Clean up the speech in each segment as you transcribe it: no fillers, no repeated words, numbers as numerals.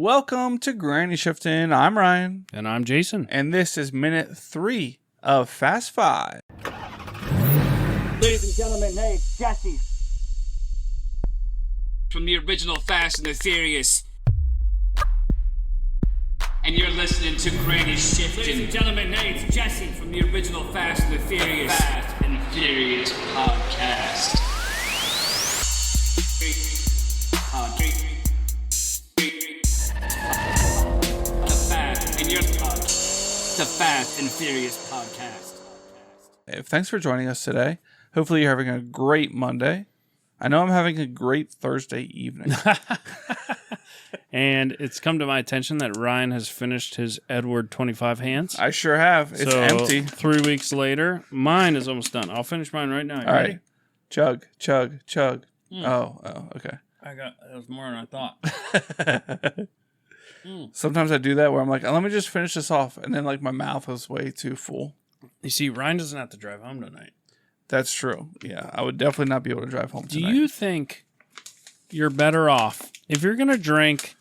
Welcome to Granny Shifting. I'm Ryan. And I'm Jason. And this is minute 3 of Fast 5. Ladies and gentlemen, hey, it's Jesse. From the original Fast and the Furious. And you're listening to Granny Shifting. Ladies and gentlemen, hey, it's Jesse. From the original Fast and the Furious. Fast and Furious podcast. The Fast and Furious podcast. Hey, thanks for joining us today. Hopefully you're having a great Monday. I know I'm having a great Thursday evening. And it's come to my attention that Ryan has finished his Edward 25 hands. I sure have. It's empty. 3 weeks later, mine is almost done. I'll finish mine right now. All right. Chug, chug, chug. Oh, okay. That was more than I thought. Sometimes I do that where I'm like, let me just finish this off. And then like my mouth is way too full. You see, Ryan doesn't have to drive home tonight. That's true. Yeah, I would definitely not be able to drive home tonight. Do you think you're better off if you're going to drink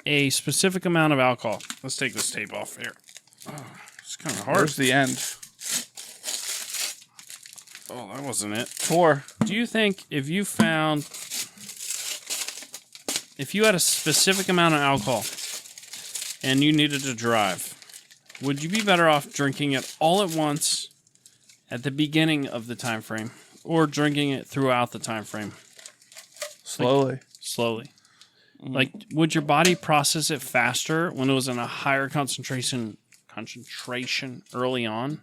a specific amount of alcohol? Let's take this tape off here. Oh, it's kind of hard. Where's the end? Oh, that wasn't it. 4. Do you think if you had a specific amount of alcohol and you needed to drive, would you be better off drinking it all at once at the beginning of the time frame or drinking it throughout the time frame? Slowly. Slowly. Like, would your body process it faster when it was in a higher concentration early on?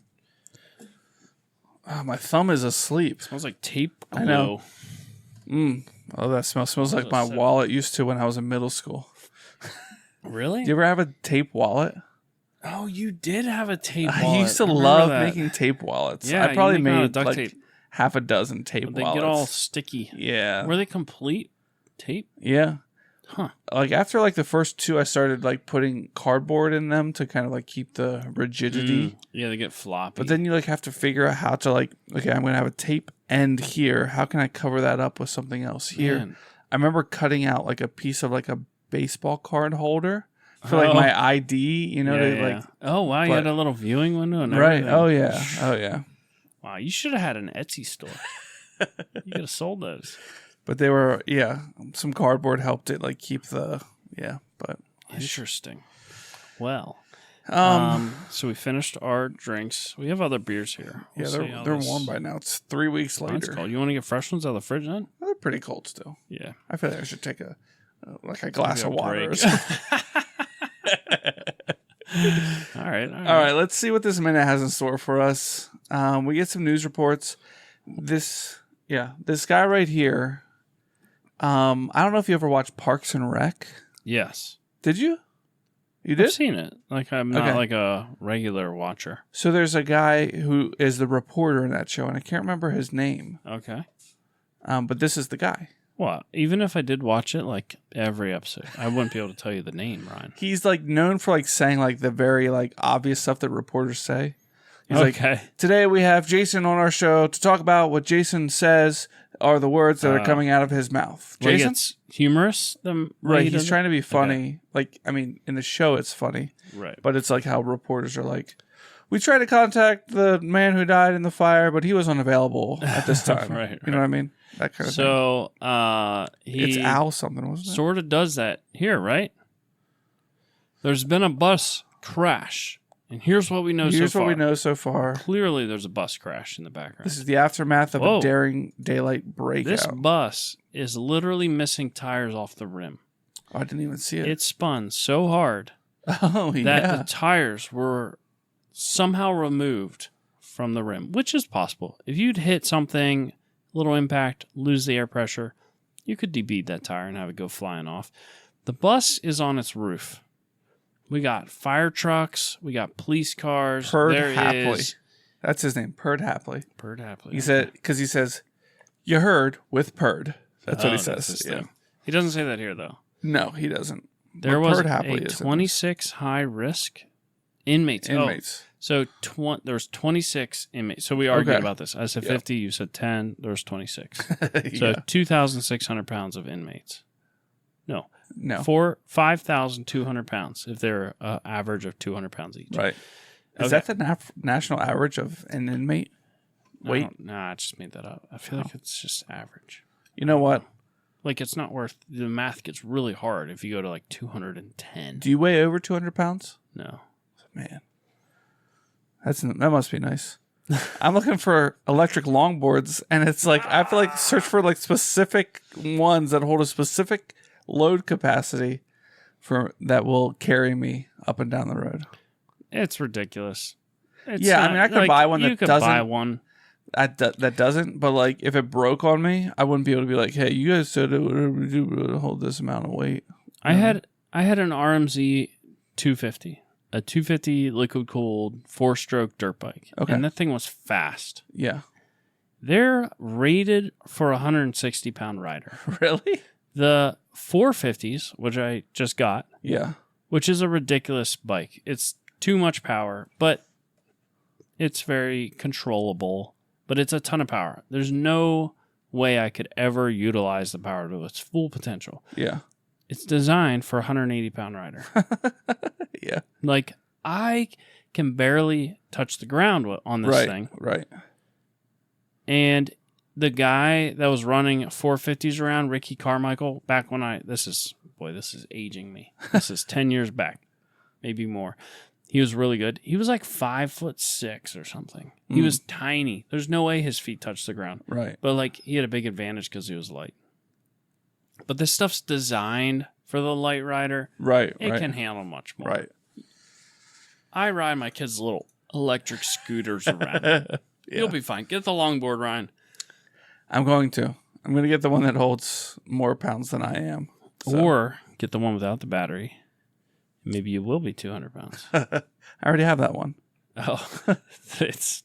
Oh, my thumb is asleep. It smells like tape glue. I know. Oh, that smells like my wallet used to when I was in middle school. Really? Do you ever have a tape wallet? Oh, you did have a tape wallet. I used to love making tape wallets. Yeah, I probably you make them out of made duct like tape. half a dozen tape They wallets. get all sticky. Yeah. Were they complete tape? Yeah. Huh. Like after like the first 2, I started like putting cardboard in them to kind of like keep the rigidity. Yeah, they get floppy. But then you like have to figure out how to like, okay, I'm going to have a tape end here. How can I cover that up with something else here? Man. I remember cutting out like a piece of like a baseball card holder for like my ID, you know, like. Oh wow, you had a little viewing window and right. everything. Oh yeah. Oh yeah. Wow, you should have had an Etsy store. You could have sold those. But they were, some cardboard helped it like keep the, but. Interesting. Well, so we finished our drinks. We have other beers here. They're warm by now. It's 3 weeks later. That's cold. You want to get fresh ones out of the fridge then? Well, they're pretty cold still. Yeah. I feel like I should take a glass of water or something. All right. All right. Let's see what this minute has in store for us. We get some news reports. This guy right here. I don't know if you ever watched Parks and Rec. Yes. Did you? You did? I've seen it. Like I'm not like a regular watcher. So there's a guy who is the reporter in that show, and I can't remember his name. Okay. But this is the guy. Well, even if I did watch it, like every episode, I wouldn't be able to tell you the name, Ryan. He's like known for like saying like the very like obvious stuff that reporters say. He's like, today we have Jason on our show to talk about what Jason says are the words that are coming out of his mouth. Jason? Like it's humorous? Right, he's trying to be funny. Okay. Like, I mean, in the show it's funny. Right. But it's like how reporters are like, we tried to contact the man who died in the fire, but he was unavailable at this time. Right. You know what I mean? That kind of thing. So, it's Al something, wasn't it? Sort of does that here, right? There's been a bus crash. And here's what we know so far. Clearly, there's a bus crash in the background. This is the aftermath of a daring daylight breakout. This bus is literally missing tires off the rim. Oh, I didn't even see it. It spun so hard that the tires were somehow removed from the rim, which is possible. If you'd hit something, little impact, lose the air pressure, you could debead that tire and have it go flying off. The bus is on its roof. We got fire trucks. We got police cars. Perd Hapley. That's his name. Perd Hapley. Perd Hapley. He said, because he says, you heard with Perd. That's what he says. Yeah. He doesn't say that here, though. No, he doesn't. There was a 26 high risk inmates. So there's 26 inmates. So we argued about this. I said 50. You said 10. There's 26. So 2,600 pounds of inmates. No. No. 5,200 pounds if they're average of 200 pounds each. Right. Is that the national average of an inmate weight? Nah, I just made that up. I feel like it's just average. You know what? Like, it's not worth... The math gets really hard if you go to, like, 210. Do you weigh over 200 pounds? No. Man. That must be nice. I'm looking for electric longboards, and it's like, I have to, like, search for, like, specific ones that hold a specific load capacity that will carry me up and down the road. It's ridiculous. I mean, I could buy one that doesn't. Buy one. That doesn't, but like if it broke on me, I wouldn't be able to be like, "Hey, you guys said it would do to hold this amount of weight." I had an RMZ 250, a 250 liquid cooled 4-stroke dirt bike, and that thing was fast. Yeah, they're rated for a 160-pound rider. Really? The 450s, which I just got, which is a ridiculous bike. It's too much power, but it's very controllable, but it's a ton of power. There's no way I could ever utilize the power to its full potential. Yeah. It's designed for a 180-pound rider. Yeah. Like, I can barely touch the ground on this thing. Right. And the guy that was running 450s around, Ricky Carmichael, back when this is aging me. This is 10 years back, maybe more. He was really good. He was like 5'6" or something. He was tiny. There's no way his feet touched the ground. Right. But like he had a big advantage because he was light. But this stuff's designed for the light rider. Right. It can handle much more. Right. I ride my kids' little electric scooters around. You'll be fine. Get the longboard, Ryan. I'm going to get the one that holds more pounds than I am. So. Or get the one without the battery. Maybe you will be 200 pounds. I already have that one. Oh, it's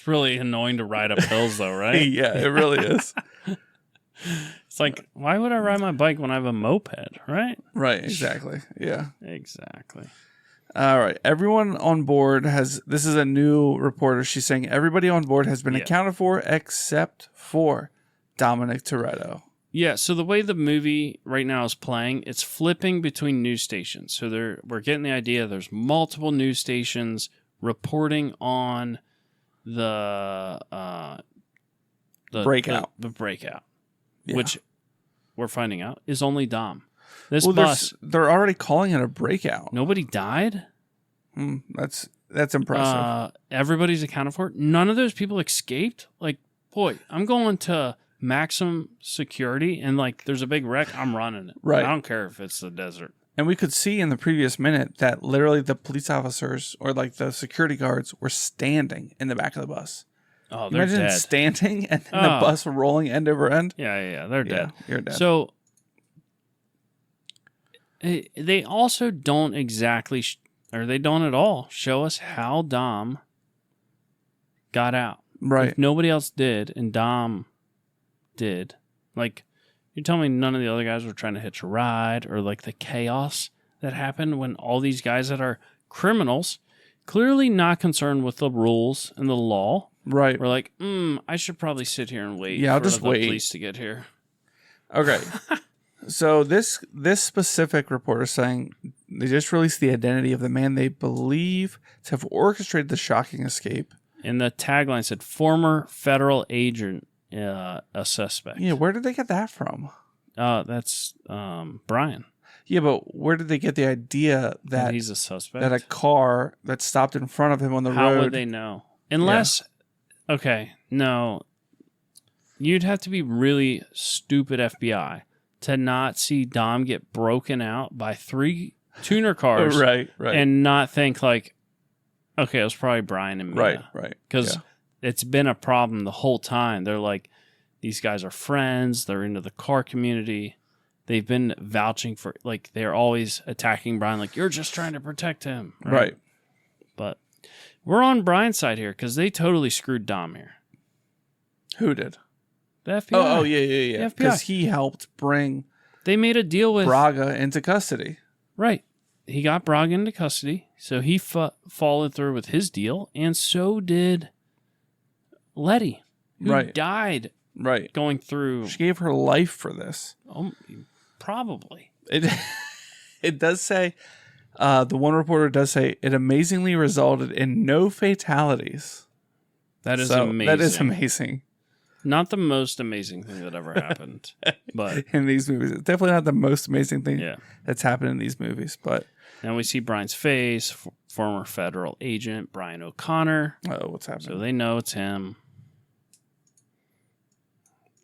really annoying to ride up hills, though, right? Yeah, it really is. It's like, why would I ride my bike when I have a moped, right? Right, exactly. Yeah. Exactly. All right. Everyone on board this is a new reporter. She's saying everybody on board has been accounted for except for Dominic Toretto. Yeah, so the way the movie right now is playing, it's flipping between news stations. So we're getting the idea there's multiple news stations reporting on the breakout. The breakout, which we're finding out is only Dom. This bus, they're already calling it a breakout. Nobody died? That's impressive. Everybody's accounted for. None of those people escaped? Like, boy, I'm going to maximum security and like there's a big wreck, I'm running it. Right. I don't care if it's the desert. And we could see in the previous minute that literally the police officers or like the security guards were standing in the back of the bus. Oh, they're Imagine dead. Standing and then the bus rolling end over end. Yeah, they're dead. You're dead. So they also don't exactly, or they don't at all show us how Dom got out. Right. If nobody else did, and Dom did. Like, you're telling me none of the other guys were trying to hitch a ride, or like the chaos that happened when all these guys that are criminals, clearly not concerned with the rules and the law, right? We're like, I should probably sit here and wait. Yeah, I'll for just the wait. Police to get here. Okay. So this specific reporter is saying they just released the identity of the man they believe to have orchestrated the shocking escape. And the tagline said, "Former federal agent, a suspect." Yeah, where did they get that from? That's Brian. Yeah, but where did they get the idea that he's a suspect? That a car that stopped in front of him on the road. How would they know? Unless, okay, no, you'd have to be really stupid FBI to not see Dom get broken out by 3 tuner cars, right, and not think like, okay, it was probably Brian and Mia, right, because it's been a problem the whole time. They're like, these guys are friends. They're into the car community. They've been vouching for, like, they're always attacking Brian, like, you're just trying to protect him. Right. But we're on Brian's side here because they totally screwed Dom here. Who did? The FBI. Oh, yeah. Because he helped bring they made a deal with Braga into custody. Right. He got Braga into custody, so he followed through with his deal, and so did Letty, who died right going through. She gave her life for this. Probably. It does say, the one reporter does say, it amazingly resulted in no fatalities. That is amazing. That is amazing. Not the most amazing thing that ever happened, but in these movies, it's definitely not the most amazing thing that's happened in these movies. But now we see Brian's face, former federal agent Brian O'Connor. Oh, what's happening? So they know it's him.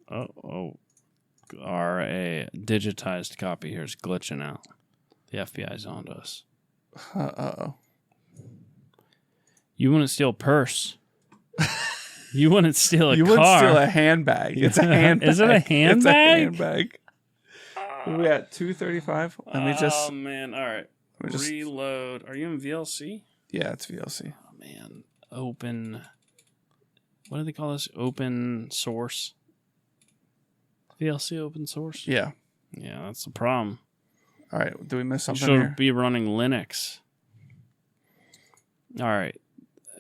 Our digitized copy here is glitching out. The FBI's on to us. Uh-oh. You wouldn't steal a purse. You wouldn't steal a car. You wouldn't steal a handbag. It's a handbag. Is it a handbag? It's a handbag. We at 235. Let me just. Oh man! All right. Reload. Are you in VLC? Yeah, it's VLC. Oh man. Open. What do they call this? Open source. VLC open source. Yeah. Yeah, that's the problem. All right. Do we miss something Should here? be running Linux. All right.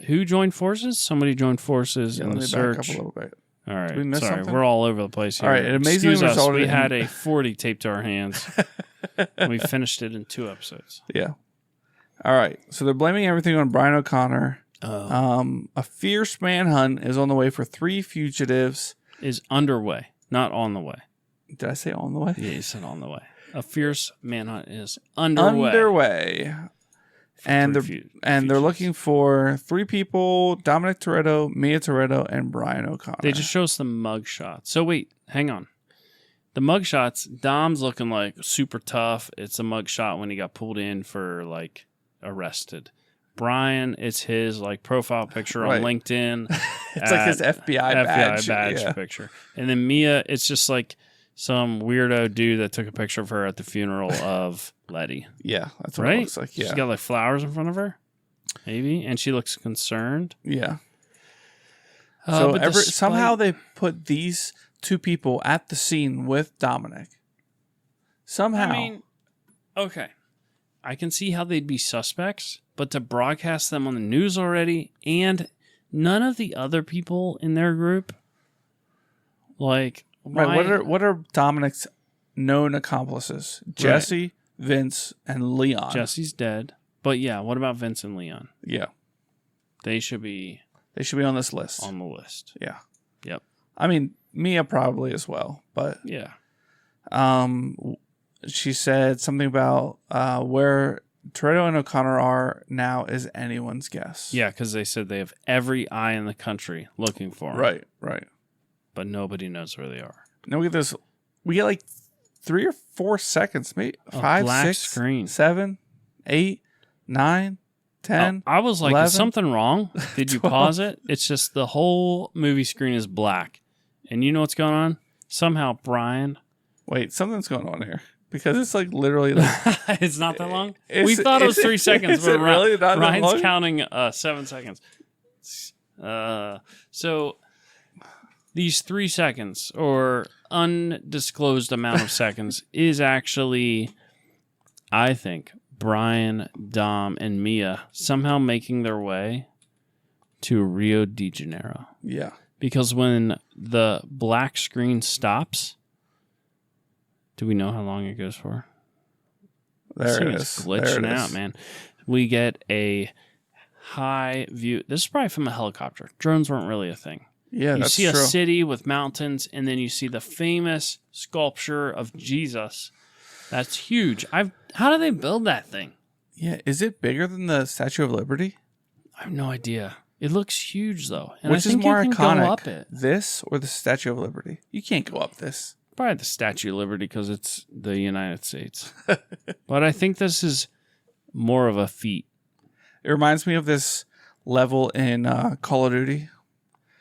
Who joined forces? Somebody joined forces in the search. Back up a little bit. All right. Did we miss something? We're all over the place here. All right. It amazingly resulted We had a 40 taped to our hands. We finished it in 2 episodes. Yeah. All right. So they're blaming everything on Brian O'Connor. A fierce manhunt is on the way for 3 fugitives. Is underway, not on the way. Did I say on the way? Yeah, you said on the way. A fierce manhunt is underway. And they're looking for 3 people: Dominic Toretto, Mia Toretto, and Brian O'Connor. They just show us the mugshot. So wait, hang on. The mugshots, Dom's looking like super tough. It's a mugshot when he got pulled in for like arrested. Brian, it's his like profile picture on LinkedIn. It's like his FBI badge picture. And then Mia, it's just like some weirdo dude that took a picture of her at the funeral of Letty. Yeah, that's what it looks like. Yeah. She's got like flowers in front of her, maybe, and she looks concerned. Yeah. So somehow they put these 2 people at the scene with Dominic. Somehow. I mean, okay. I can see how they'd be suspects, but to broadcast them on the news already, and none of the other people in their group, like... Right. What are Dominic's known accomplices? Jesse, Vince, and Leon. Jesse's dead. But yeah, what about Vince and Leon? Yeah. They should be on this list. On the list. Yeah. Yep. I mean, Mia probably as well, but yeah. She said something about where Toretto and O'Connor are now is anyone's guess. Yeah, because they said they have every eye in the country looking for them. Right. But nobody knows where they are. Now we get this. We get like 3 or 4 seconds, maybe 5, 6, screen. 7, 8, 9, 10. I was like, 11, is something wrong? Did you 12. pause it? It's just the whole movie screen is black. And you know what's going on? Somehow Brian. Wait, something's going on here. Because it's like literally like... It's not that long? We thought it was 3 seconds. But really not Ryan's that long? counting 7 seconds. So... These 3 seconds or undisclosed amount of seconds is actually, I think, Brian, Dom, and Mia somehow making their way to Rio de Janeiro. Yeah. Because when the black screen stops, do we know how long it goes for? There it is. It's glitching out, man. We get a high view. This is probably from a helicopter. Drones weren't really a thing. Yeah, you that's see true. a city with mountains, and then you see the famous sculpture of Jesus. That's huge. How do they build that thing? Yeah, is it bigger than the Statue of Liberty? I have no idea. It looks huge, though. And Which I think is more you can iconic, go up it. this or the Statue of Liberty? You can't go up this. Probably the Statue of Liberty because it's the United States. But I think this is more of a feat. It reminds me of this level in Call of Duty.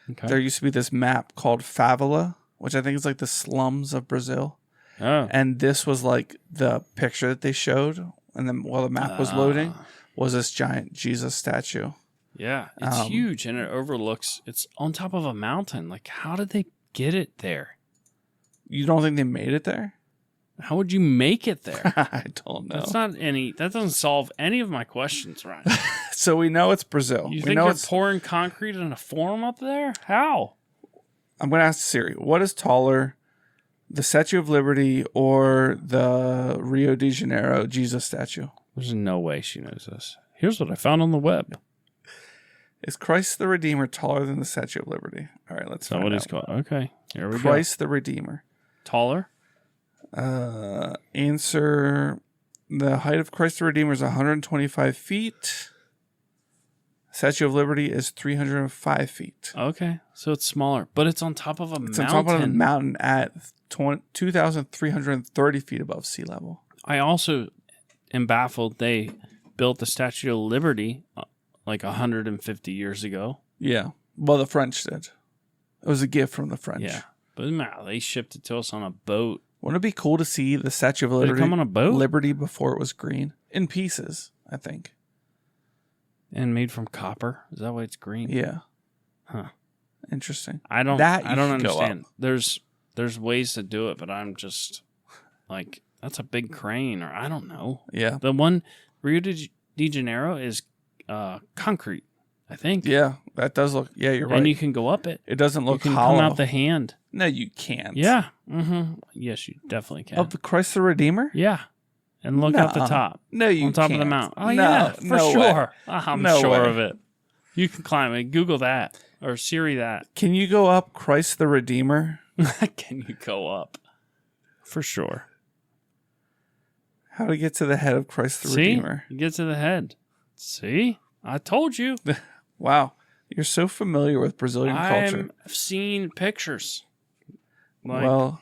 Okay. There used to be this map called Favela, which I think is like the slums of Brazil. Oh. And this was like the picture that they showed. And then while the map was loading was this giant Jesus statue. Yeah, it's huge and it overlooks. It's on top of a mountain. Like, how did they get it there? You don't think they made it there? How would you make it there? I don't know. That doesn't solve any of my questions, Ryan. So we know it's Brazil. You think they're pouring concrete in a forum up there? How? I'm going to ask Siri, what is taller the Statue of Liberty or the Rio de Janeiro Jesus statue? There's no way she knows this. Here's what I found on the web. Is Christ the Redeemer taller than the Statue of Liberty? All right, let's find out. That's what it's called. Okay, here we go. Christ the Redeemer. Taller? Answer: the height of Christ the Redeemer is 125 feet. Statue of Liberty is 305 feet. Okay, so it's smaller, but it's on top of a mountain. It's on top of a mountain at 2,330 feet above sea level. I also am baffled they built the Statue of Liberty like 150 years ago. Yeah. Well, the French did. It was a gift from the French. Yeah. But no, they shipped it to us on a boat. Wouldn't it be cool to see the Statue of Liberty, Did it come on a boat? Liberty before it was green? In pieces, I think. And made from copper? Is that why it's green? Yeah. Huh. Interesting. I don't understand. Up. There's ways to do it, but I'm just like, that's a big crane, or I don't know. Yeah. The one Rio de Janeiro is concrete, I think. Yeah, that does look. Yeah, you're right. And you can go up it. It doesn't look you can hollow. come out the hand. No, you can't. Yeah. Mm-hmm. Yes, you definitely can. Of the Christ the Redeemer? Yeah. And look at the top. No, you on top can't. of the mountain. Oh, no, yeah, for no sure. Way. I'm no sure way. of it. You can climb it. Google that or Siri that. Can you go up Christ the Redeemer? Can you go up? For sure. How to get to the head of Christ the Redeemer? You get to the head. See? I told you. Wow. You're so familiar with Brazilian culture. I've seen pictures. Well,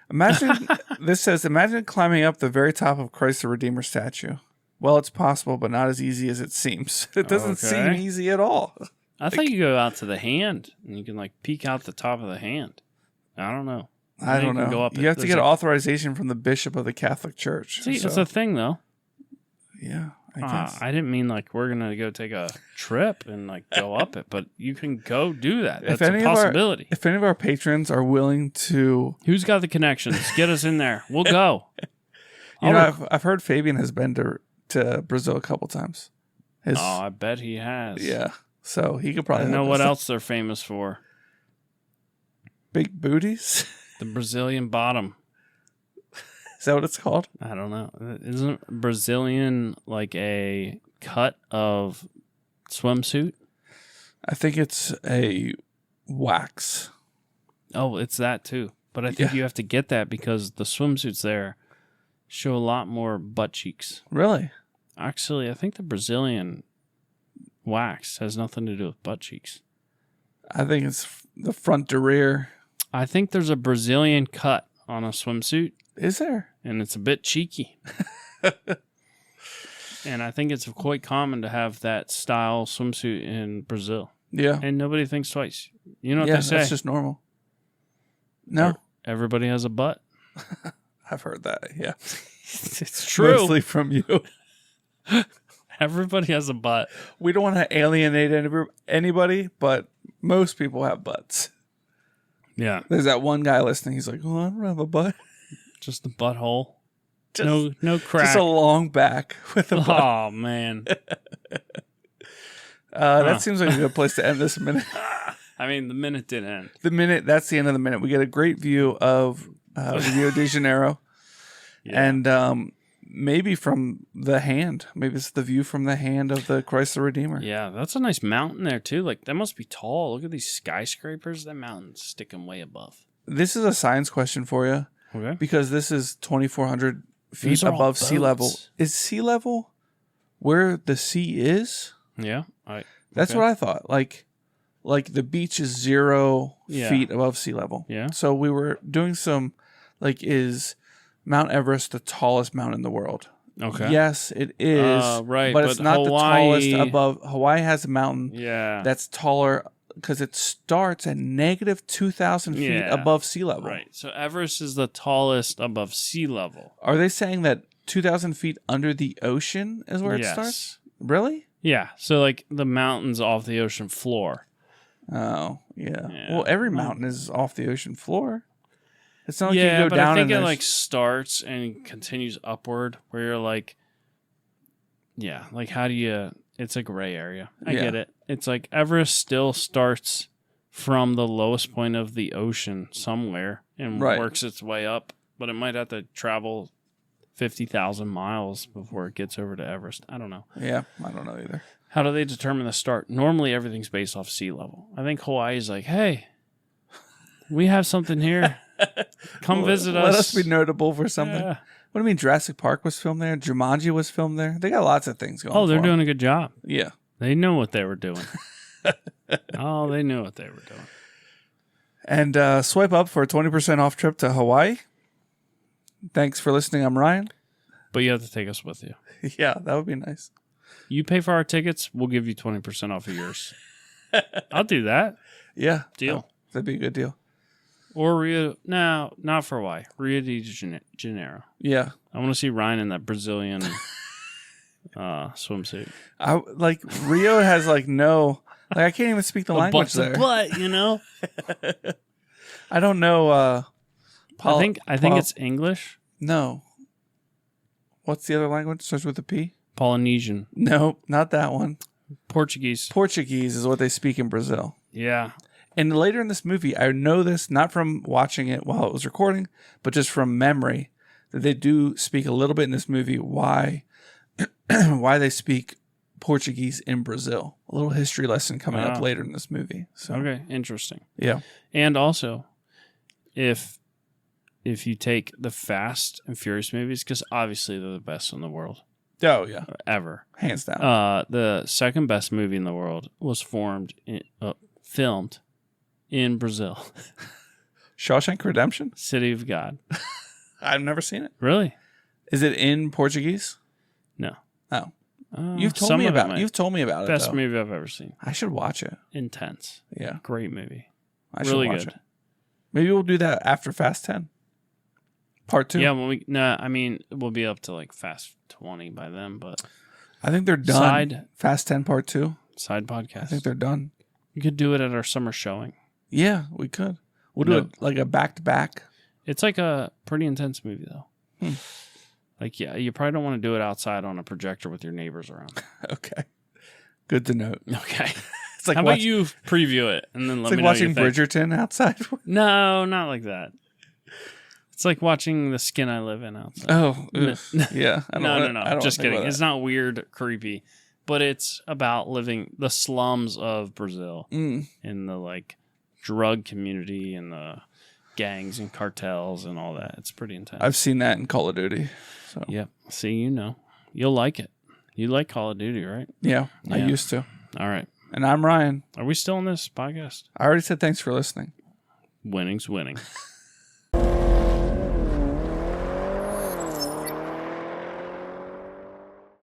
imagine, this says, imagine climbing up the very top of Christ the Redeemer statue. Well, it's possible, but not as easy as it seems. It doesn't seem easy at all. I thought you go out to the hand and you can like peek out the top of the hand. I don't know. I don't know. Go up you have to get authorization from the bishop of the Catholic Church. See, it's a thing though. Yeah, I guess. I didn't mean like we're going to go take a trip and like go up it, but you can go do that. That's a possibility. If any of our patrons are willing to... Who's got the connections? Get us in there. We'll go. I've heard Fabian has been to Brazil a couple times. I bet he has. Yeah. So he could probably... I know what else they're famous for. Big booties? The Brazilian bottom. Is that what it's called? I don't know. Isn't Brazilian like a cut of swimsuit? I think it's a wax. Oh, it's that too. But I think you have to get that because the swimsuits there show a lot more butt cheeks. Really? Actually, I think the Brazilian wax has nothing to do with butt cheeks. I think it's the front to rear. I think there's a Brazilian cut on a swimsuit. Is there? And it's a bit cheeky. And I think it's quite common to have that style swimsuit in Brazil. Yeah. And nobody thinks twice. You know what they say? That's just normal. No. Everybody has a butt. I've heard that, yeah. It's true. Mostly from you. Everybody has a butt. We don't want to alienate anybody, but most people have butts. Yeah. There's that one guy listening. He's like, oh, I don't have a butt. Just the butthole. No crack. Just a long back with a butt. Oh, man. That seems like a good place to end this minute. I mean, the minute did end. That's the end of the minute. We get a great view of Rio de Janeiro. Yeah. And maybe from the hand. Maybe it's the view from the hand of the Christ the Redeemer. Yeah, that's a nice mountain there, too. Like, that must be tall. Look at these skyscrapers. That mountain's sticking way above. This is a science question for you. Okay. Because this is 2,400 feet above sea level. Is sea level where the sea is? Yeah. That's what I thought. Like the beach is 0 feet above sea level. Yeah. So we were doing some, is Mount Everest the tallest mountain in the world? Okay. Yes, it is. Right. But it's not Hawaii, the tallest above. Hawaii has a mountain that's taller because it starts at negative 2,000 feet above sea level. Right. So Everest is the tallest above sea level. Are they saying that 2,000 feet under the ocean is where it starts? Really? Yeah. So the mountain's off the ocean floor. Oh, yeah. Well, every mountain is off the ocean floor. It's not like you go but down I think it starts and continues upward where you're how do you... It's a gray area. I get it. It's like Everest still starts from the lowest point of the ocean somewhere and works its way up, but it might have to travel 50,000 miles before it gets over to Everest. I don't know. Yeah, I don't know either. How do they determine the start? Normally, everything's based off sea level. I think Hawaii's like, hey, we have something here. Come visit us. Let us be notable for something. Yeah. What do you mean Jurassic Park was filmed there? Jumanji was filmed there? They got lots of things going on. Oh, they're doing a good job. Yeah. They know what they were doing. They knew what they were doing. And swipe up for a 20% off trip to Hawaii. Thanks for listening. I'm Ryan. But you have to take us with you. Yeah, that would be nice. You pay for our tickets, we'll give you 20% off of yours. I'll do that. Yeah. Deal. That'd be a good deal. Or Rio. No, not for Hawaii. Rio de Janeiro. Yeah. I want to see Ryan in that Brazilian swimsuit. Rio has no... I can't even speak the language there. But, you know? I don't know... I think it's English. No. What's the other language? Starts with a P? Polynesian. No, not that one. Portuguese. Portuguese is what they speak in Brazil. Yeah. And later in this movie, I know this not from watching it while it was recording, but just from memory, that they do speak a little bit in this movie why they speak Portuguese in Brazil. A little history lesson coming up later in this movie. So. Okay, interesting. Yeah. And also, if you take the Fast and Furious movies, because obviously they're the best in the world. Oh, yeah. Ever. Hands down. The second best movie in the world was filmed in Brazil. Shawshank Redemption? City of God. I've never seen it. Really? Is it in Portuguese? No. Oh. You've told me about it. Best movie I've ever seen. I should watch it. Intense. Yeah. Great movie. I should watch it. Maybe we'll do that after Fast 10. Part 2. Yeah, we'll be up to Fast 20 by then, but I think they're done. Fast 10 Part 2. Side podcast. I think they're done. We could do it at our summer showing. Yeah, we could. We'll do it like a back-to-back. It's like a pretty intense movie, though. You probably don't want to do it outside on a projector with your neighbors around. Okay. Good to note. Okay. It's like how about you preview it and then let me know watching Bridgerton outside? No, not like that. It's like watching The Skin I Live In outside. Oh, yeah. No. Just kidding. It's not weird, creepy, but it's about living the slums of Brazil in the drug community and the gangs and cartels and all that. It's pretty intense. I've seen that in Call of Duty. So. Yep. See, you'll like it. You like Call of Duty, right? Yeah, I used to. All right. And I'm Ryan. Are we still on this podcast? I already said thanks for listening. Winning's winning.